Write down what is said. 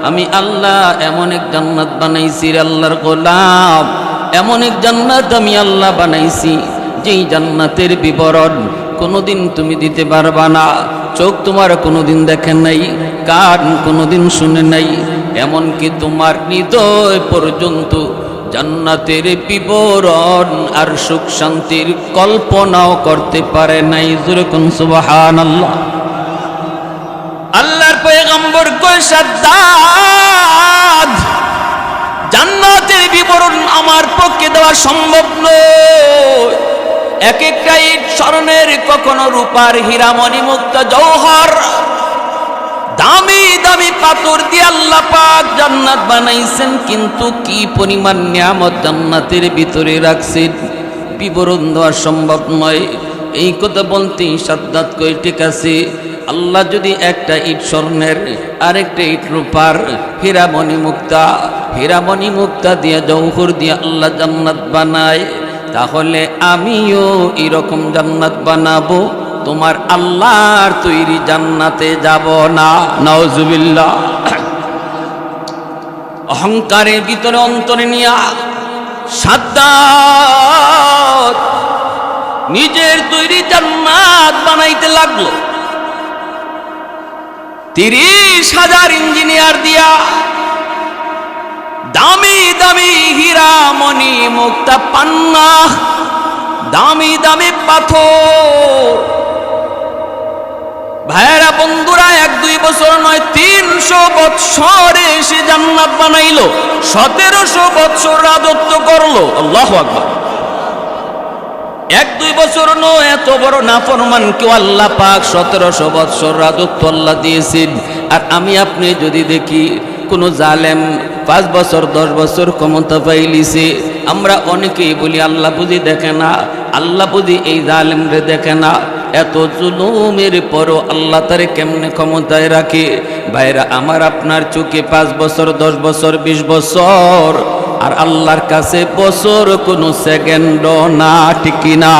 আমি আল্লাহ এমন এক জান্নাত বানাইছি রে আল্লাহর গোলাম, এমন এক জান্নাত আমি আল্লাহ বানাইছি যেই জান্নাতের বিবরণ কোনোদিন তুমি দিতে পারবা না। চোখ তোমার কোনোদিন দেখেন নাই, কান কোনোদিন শুনে নাই, এমনকি তোমার হৃদয় পর্যন্ত জান্নাতের বিবরণ আর সুখ শান্তির কল্পনাও করতে পারে নাই। যেরকম সুবহানাল্লাহ। আল্লাহর পয়গম্বর কয় সাদ্দাদ, জান্নাতের বিবরণ আমার পক্ষে দেওয়া সম্ভব নয়। এক একটা ইট স্বর্ণের, কখনো রূপার, হীরা, মণি, মুক্তা, জওহর, দামি দামি পাথর দিয়ে আল্লাহ পাক জান্নাত বানাইছেন, কিন্তু কি পরিমাণ নিয়ামত জান্নাতের ভিতরে রাখছেন বিবরণ দেওয়া সম্ভব নয়। এই কথা বলতেই সাদ্দাত কই ঠিক আছে, আল্লাহ যদি একটা ইট স্বর্ণের, আরেকটা ইট রূপার, হীরামণি মুক্তা, হীরামণি মুক্তা দিয়ে, জওহর দিয়ে আল্লাহ জান্নাত বানায়, তাহলে আমিও এরকম জান্নাত বানাবো, তোমার আল্লাহর তৈরি জান্নাতে যাব না। নাউজুবিল্লাহ। অহংকারের ভিতরে অন্তরে নিয়া সাদ্দাত নিজের তৈরি জান্নাত বানাইতে লাগলো। 30,000 ইঞ্জিনিয়ার দিয়া দামি দামি হীরা, মণি, মুক্তা, পান্না, দামি দামি পাথর, ভাইরা বন্ধুরা, 1-2 বছর নয়, 300 বৎসরে সে জান্নাত বানাইলো। 1700 বৎসর রাজত্ব করলো। আল্লাহু আকবার। 1-2 বছর নয়, এত বড় নাফরমান কেউ আল্লাহ পাক 1700 বৎসর রাজত্ব আল্লাহ দিয়েছেন। আর আমি আপনি যদি দেখি কোন জালেম 5 বছর 10 বছর ক্ষমতা পাইলিছে, আমরা অনেকেই বলি আল্লাহ বুঝি দেখে না, আল্লাহ বুঝি এই জালেমরে দেখে না। এত জুলুমের পরও আল্লাহ তারে কেমনে ক্ষমতায় রাখে? ভাইরা আমার, আপনার চোখে 5 বছর 10 বছর 20 বছর, আর আল্লাহর কাছে বছর কোনো সেকেন্ড না, ঠিক না?